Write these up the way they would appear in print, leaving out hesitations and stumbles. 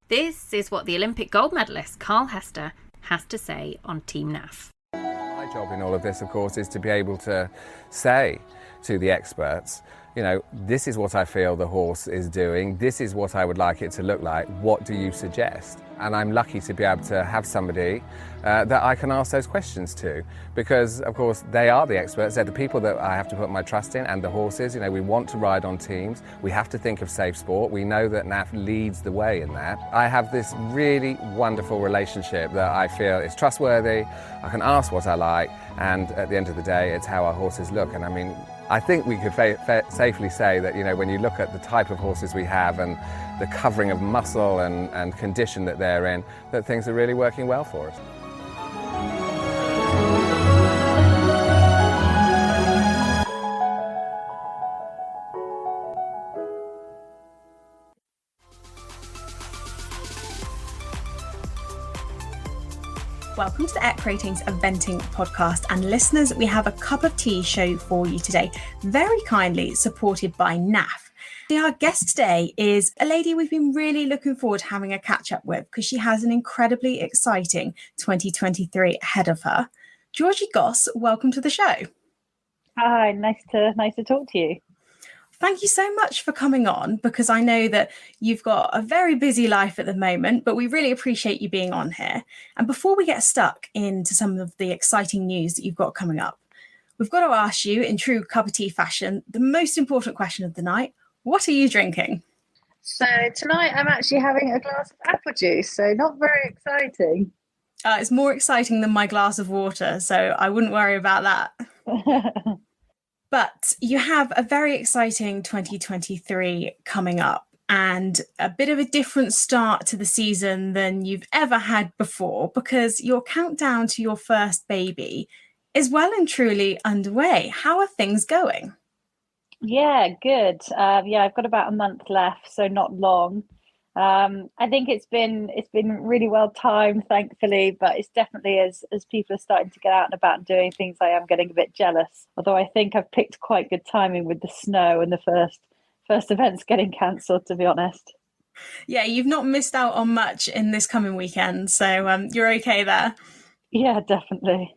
This is what the Olympic gold medalist Carl Hester has to say on Team NAF. My job in all of this, of course, is to be able to say to the experts, you know, this is what I feel the horse is doing, this is what I would like it to look like, what do you suggest? And I'm lucky to be able to have somebody that I can ask those questions to, because of course they are the experts, they're the people that I have to put my trust in, and the horses. You know, we want to ride on teams, we have to think of safe sport, we know that NAF leads the way in that. I have this really wonderful relationship that I feel is trustworthy, I can ask what I like, and at the end of the day it's how our horses look. And I mean, I think we could safely say that, you know, when you look at the type of horses we have and the covering of muscle and condition that they're in, that things are really working well for us. Welcome to the Eck Ratings Eventing Podcast, and listeners, we have a cup of tea show for you today, very kindly supported by NAF. Our guest today is a lady we've been really looking forward to having a catch up with because she has an incredibly exciting 2023 ahead of her. Georgie Goss, welcome to the show. Hi, nice to talk to you. Thank you so much for coming on, because I know that you've got a very busy life at the moment, but we really appreciate you being on here. And before we get stuck into some of the exciting news that you've got coming up, we've got to ask you, in true cup of tea fashion, the most important question of the night. What are you drinking? So tonight I'm actually having a glass of apple juice, so not very exciting. It's more exciting than my glass of water, so I wouldn't worry about that. But you have a very exciting 2023 coming up, and a bit of a different start to the season than you've ever had before, because your countdown to your first baby is well and truly underway. How are things going? Yeah, good. I've got about a month left, so not long. I think it's been really well timed, thankfully, but it's definitely as people are starting to get out and about and doing things, I am getting a bit jealous. Although I think I've picked quite good timing with the snow and the first events getting cancelled, to be honest. Yeah, you've not missed out on much in this coming weekend, so you're okay there. Yeah, definitely.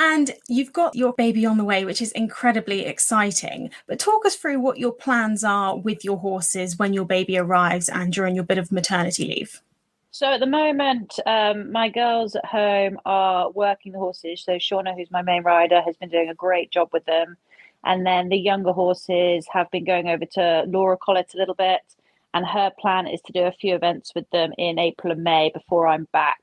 And you've got your baby on the way, which is incredibly exciting. But talk us through what your plans are with your horses when your baby arrives and during your bit of maternity leave. So at the moment, my girls at home are working the horses. So Shauna, who's my main rider, has been doing a great job with them. And then the younger horses have been going over to Laura Collett a little bit. And her plan is to do a few events with them in April and May before I'm back.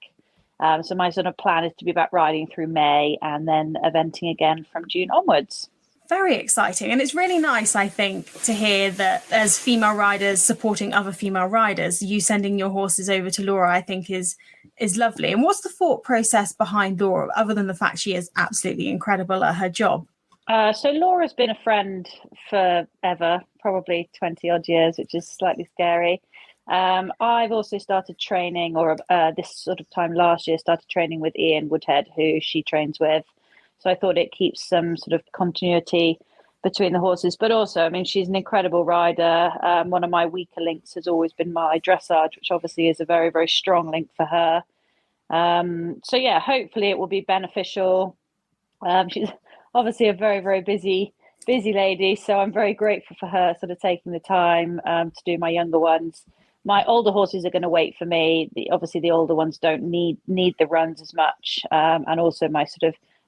So my sort of plan is to be back riding through May and then eventing again from June onwards. Very exciting. And it's really nice, I think, to hear that as female riders supporting other female riders, you sending your horses over to Laura, I think is lovely. And what's the thought process behind Laura, other than the fact she is absolutely incredible at her job? So Laura's been a friend forever, probably 20 odd years, which is slightly scary. I've also started training, or this sort of time last year, started training with Ian Woodhead, who she trains with. So I thought it keeps some sort of continuity between the horses. But also, I mean, she's an incredible rider. One of my weaker links has always been my dressage, which obviously is a very, very strong link for her. So yeah, hopefully it will be beneficial. She's obviously a very, very busy lady. So I'm very grateful for her sort of taking the time to do my younger ones. My older horses are going to wait for me. Obviously, the older ones don't need the runs as much. And also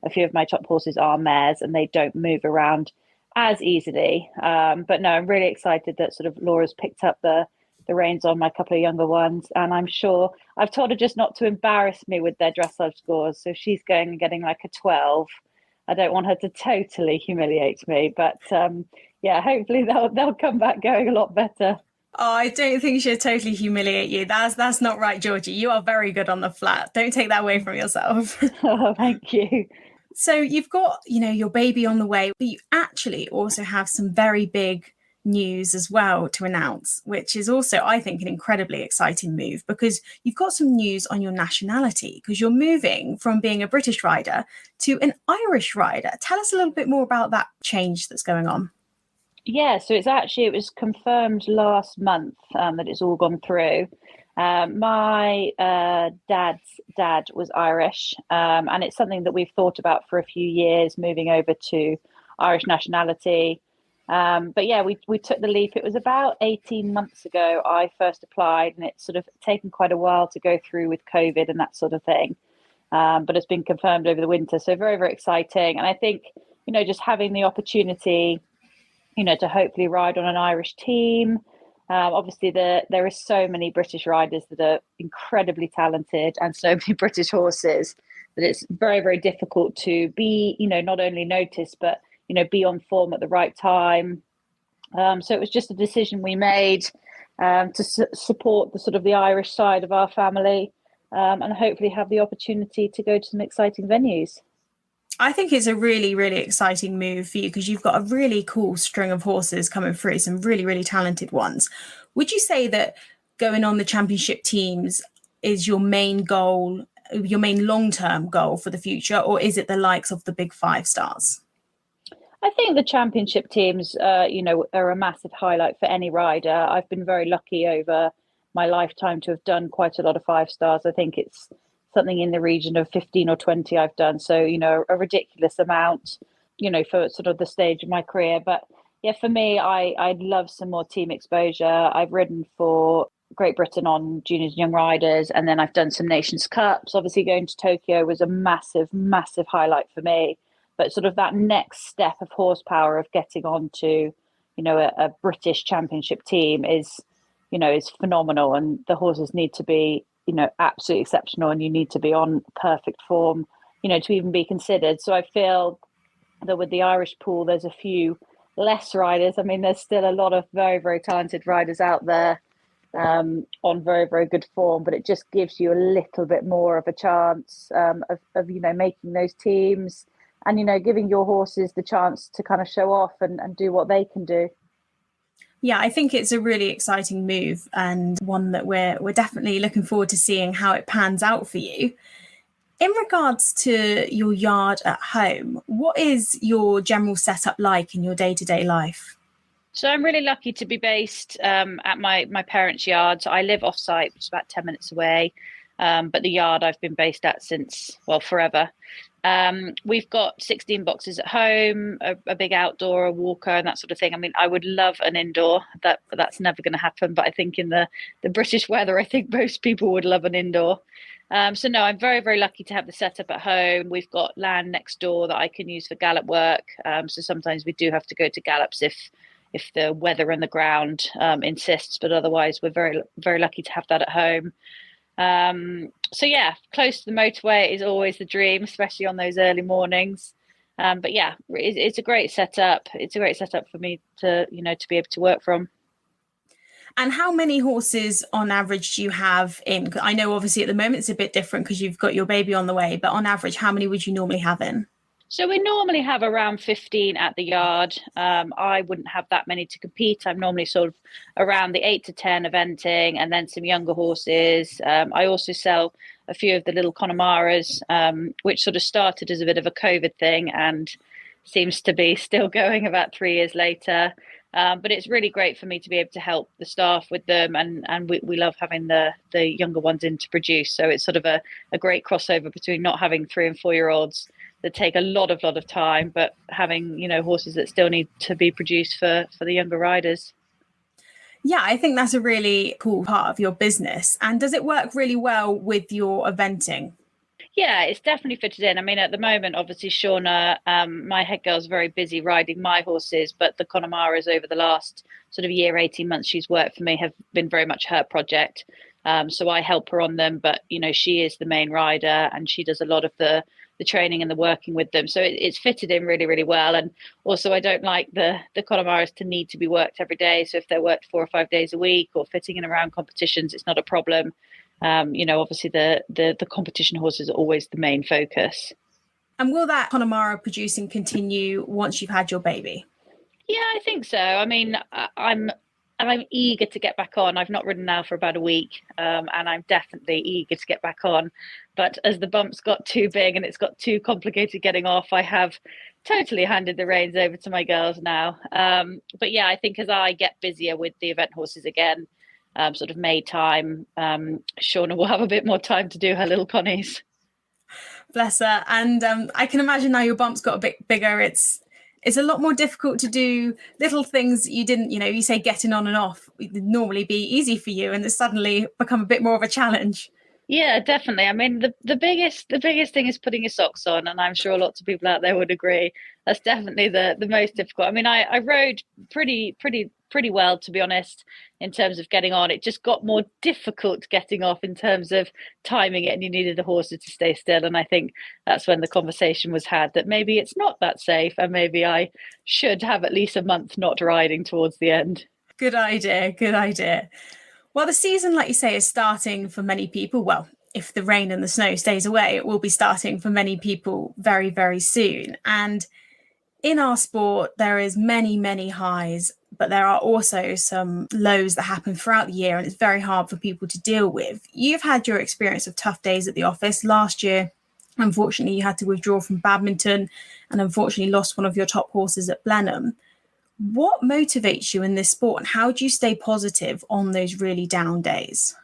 a few of my top horses are mares and they don't move around as easily. But no, I'm really excited that sort of Laura's picked up the reins on my couple of younger ones. And I'm sure I've told her just not to embarrass me with their dressage scores. So she's going and getting like a 12. I don't want her to totally humiliate me. But yeah, hopefully they'll come back going a lot better. Oh, I don't think she'll totally humiliate you. That's not right, Georgie. You are very good on the flat. Don't take that away from yourself. Oh, thank you. So you've got, your baby on the way, but you actually also have some very big news as well to announce, which is also, I think, an incredibly exciting move, because you've got some news on your nationality, because you're moving from being a British rider to an Irish rider. Tell us a little bit more about that change that's going on. Yeah, so it was confirmed last month that it's all gone through. My dad's dad was Irish, and it's something that we've thought about for a few years, moving over to Irish nationality. But yeah, we took the leap. It was about 18 months ago I first applied, and it's sort of taken quite a while to go through with COVID and that sort of thing. But it's been confirmed over the winter. So very, very exciting. And I think, just having the opportunity, to hopefully ride on an Irish team. Obviously, there are so many British riders that are incredibly talented, and so many British horses, that it's very, very difficult to be, not only noticed, but, be on form at the right time. So it was just a decision we made to support the sort of the Irish side of our family, and hopefully have the opportunity to go to some exciting venues. I think it's a really, really exciting move for you because you've got a really cool string of horses coming through, some really, really talented ones. Would you say that going on the championship teams is your main goal, your main long-term goal for the future, or is it the likes of the big 5 stars? I think the championship teams, are a massive highlight for any rider. I've been very lucky over my lifetime to have done quite a lot of 5 stars. I think it's something in the region of 15 or 20 I've done. So, a ridiculous amount, for sort of the stage of my career. But yeah, for me, I'd love some more team exposure. I've ridden for Great Britain on juniors and young riders, and then I've done some Nations Cups. Obviously, going to Tokyo was a massive, massive highlight for me. But sort of that next step of horsepower of getting onto, a British championship team is phenomenal. And the horses need to be, absolutely exceptional, and you need to be on perfect form, to even be considered. So I feel that with the Irish pool, there's a few less riders. I mean, there's still a lot of very, very talented riders out there on very, very good form, but it just gives you a little bit more of a chance of making those teams and, giving your horses the chance to kind of show off and do what they can do. Yeah, I think it's a really exciting move and one that we're definitely looking forward to seeing how it pans out for you. In regards to your yard at home, what is your general setup like in your day-to-day life? So I'm really lucky to be based at my parents' yard. So I live off-site, which is about 10 minutes away. But the yard I've been based at since, forever. We've got 16 boxes at home, a big outdoor, a walker, and that sort of thing. I mean, I would love an indoor. That's never going to happen. But I think in the British weather, I think most people would love an indoor. So no, I'm very, very lucky to have the setup at home. We've got land next door that I can use for gallop work. So sometimes we do have to go to gallops if the weather and the ground insists. But otherwise, we're very, very lucky to have that at home. So yeah, close to the motorway is always the dream, especially on those early mornings. But yeah, it's a great setup. It's a great setup for me to be able to work from. And how many horses on average do you have in? I know obviously at the moment it's a bit different because you've got your baby on the way, but on average, how many would you normally have in? So we normally have around 15 at the yard. I wouldn't have that many to compete. I'm normally sort of around the 8 to 10 eventing, and then some younger horses. I also sell a few of the little Connemara's, which sort of started as a bit of a COVID thing and seems to be still going about 3 years later. But it's really great for me to be able to help the staff with them, and we love having the younger ones in to produce. So it's sort of a great crossover between not having 3 and 4 year olds that take a lot of time, but having horses that still need to be produced for the younger riders. Yeah, I think that's a really cool part of your business. And does it work really well with your eventing? Yeah, it's definitely fitted in. I mean, at the moment, obviously, Shauna, my head girl, is very busy riding my horses, but the Connemara's over the last sort of year, 18 months she's worked for me have been very much her project. So I help her on them, but, she is the main rider and she does a lot of the training and the working with them. So it's fitted in really, really well. And also I don't like the Connemara's to need to be worked every day. So if they're worked 4 or 5 days a week or fitting in around competitions, it's not a problem. Obviously the competition horses are always the main focus. And will that Connemara producing continue once you've had your baby? Yeah, I think so. I mean, I'm eager to get back on. I've not ridden now for about a week, and I'm definitely eager to get back on. But as the bumps got too big and it's got too complicated getting off, I have totally handed the reins over to my girls now. But yeah, I think as I get busier with the event horses again, sort of May time, Shauna will have a bit more time to do her little connies. Bless her. And I can imagine now your bump's got a bit bigger. It's a lot more difficult to do little things you didn't, you say getting on and off would normally be easy for you, and it's suddenly become a bit more of a challenge. Yeah, definitely. I mean, the biggest thing is putting your socks on, and I'm sure lots of people out there would agree. That's definitely the most difficult. I mean, I rode pretty well, to be honest, in terms of getting on. It just got more difficult getting off in terms of timing it, and you needed the horses to stay still. And I think that's when the conversation was had that maybe it's not that safe, and maybe I should have at least a month not riding towards the end. Good idea. Good idea. Well, the season, like you say, is starting for many people. Well, if the rain and the snow stays away, it will be starting for many people very, very soon. And in our sport, there is many highs, but there are also some lows that happen throughout the year, and it's very hard for people to deal with. You've had your experience of tough days at the office. Last year, unfortunately, you had to withdraw from badminton and unfortunately lost one of your top horses at Blenheim. What motivates you in this sport, and how do you stay positive on those really down days?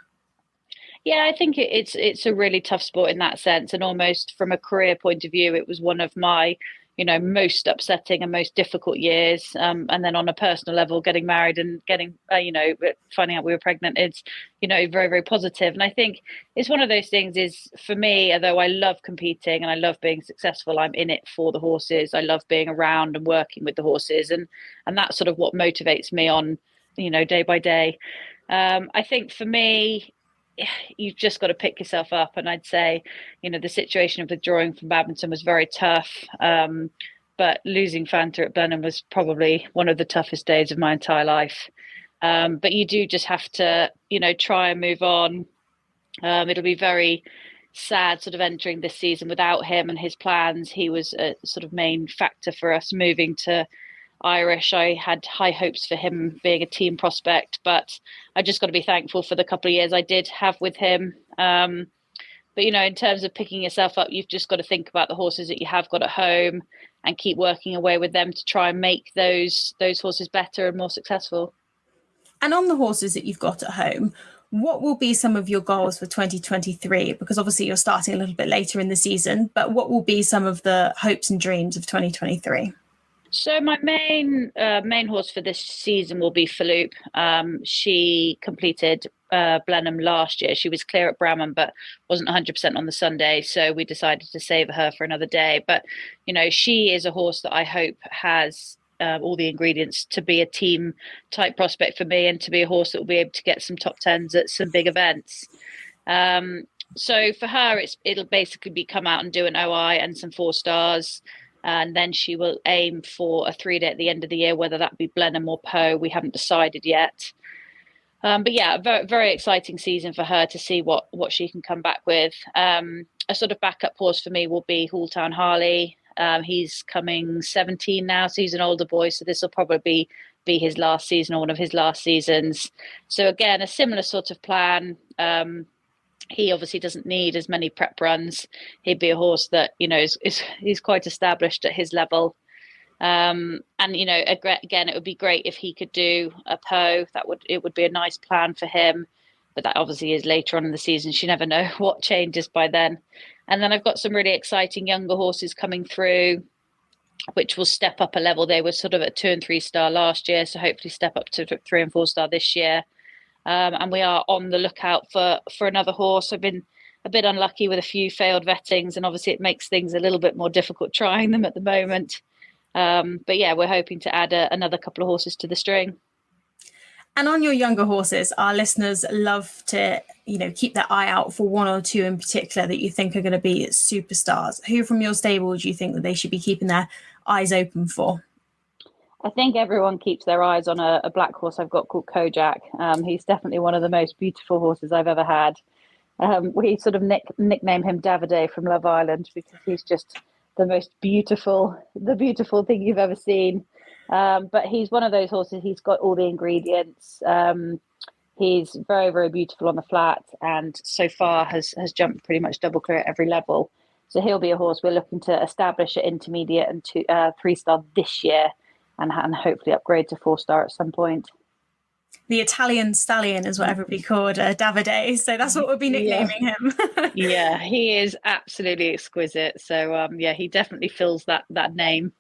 Yeah, I think it's a really tough sport in that sense, and almost from a career point of view, it was one of my most upsetting and most difficult years. And then on a personal level, getting married and getting finding out we were pregnant, it's very, very positive. And I think it's one of those things is, for me, although I love competing and I love being successful, I'm in it for the horses. I love being around and working with the horses, and that's sort of what motivates me on day by day. I think for me, you've just got to pick yourself up. And I'd say, the situation of withdrawing from badminton was very tough. But losing Fanta at Blenheim was probably one of the toughest days of my entire life. But you do just have to, try and move on. It'll be very sad sort of entering this season without him and his plans. He was a sort of main factor for us moving to Irish. I had high hopes for him being a team prospect, but I just got to be thankful for the couple of years I did have with him. But in terms of picking yourself up, you've just got to think about the horses that you have got at home and keep working away with them to try and make those horses better and more successful. And on the horses that you've got at home, what will be some of your goals for 2023? Because obviously you're starting a little bit later in the season, but what will be some of the hopes and dreams of 2023? So my main horse for this season will be Faloop. She completed Blenheim last year. She was clear at Bramham, but wasn't 100% on the Sunday. So we decided to save her for another day. But, she is a horse that I hope has all the ingredients to be a team type prospect for me, and to be a horse that will be able to get some top tens at some big events. So for her, it'll basically be come out and do an OI and some 4 stars. And then she will aim for a 3-day at the end of the year, whether that be Blenheim or Poe. We haven't decided yet. But yeah, a very, very exciting season for her to see what she can come back with. A sort of backup horse for me will be Halltown Harley. He's coming 17 now, so he's an older boy. So this will probably be his last season, or one of his last seasons. So again, a similar sort of plan. He obviously doesn't need as many prep runs. He'd be a horse that, is quite established at his level. And, again, it would be great if he could do a Poe. It would be a nice plan for him. But that obviously is later on in the season. You never know what changes by then. And then I've got some really exciting younger horses coming through, which will step up a level. They were sort of at 2 and 3 star last year, so hopefully step up to 3 and 4 star this year. And we are on the lookout for another horse. I've been a bit unlucky with a few failed vettings, and obviously it makes things a little bit more difficult trying them at the moment. But yeah, we're hoping to add another couple of horses to the string. And on your younger horses, our listeners love to, keep their eye out for 1 or 2 in particular that you think are going to be superstars. Who from your stable do you think that they should be keeping their eyes open for? I think everyone keeps their eyes on a black horse I've got called Kojak. He's definitely one of the most beautiful horses I've ever had. We sort of nickname him Davide from Love Island, because he's just the beautiful thing you've ever seen. But he's one of those horses, he's got all the ingredients. He's very, very beautiful on the flat, and so far has jumped pretty much double clear at every level. So he'll be a horse we're looking to establish at intermediate and 3 star this year, and hopefully upgrade to 4 star at some point. The Italian stallion is what everybody called Davide. So that's what we'll be nicknaming him. Yeah, he is absolutely exquisite. So he definitely fills that name.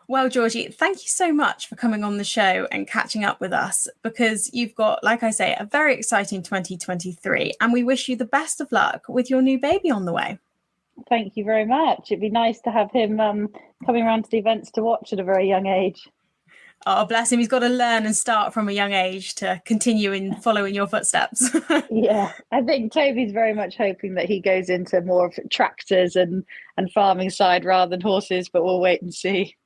Well, Georgie, thank you so much for coming on the show and catching up with us, because you've got, like I say, a very exciting 2023, and we wish you the best of luck with your new baby on the way. Thank you very much. It'd be nice to have him coming around to the events to watch at a very young age. Oh, bless him. He's got to learn and start from a young age to continue in following your footsteps. Yeah, I think Toby's very much hoping that he goes into more of tractors and farming side rather than horses, but we'll wait and see.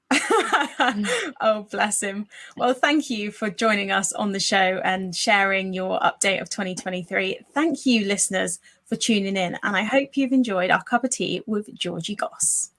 Oh, bless him. Well, thank you for joining us on the show and sharing your update of 2023. Thank you, listeners, for tuning in, and I hope you've enjoyed our cup of tea with Georgie Goss.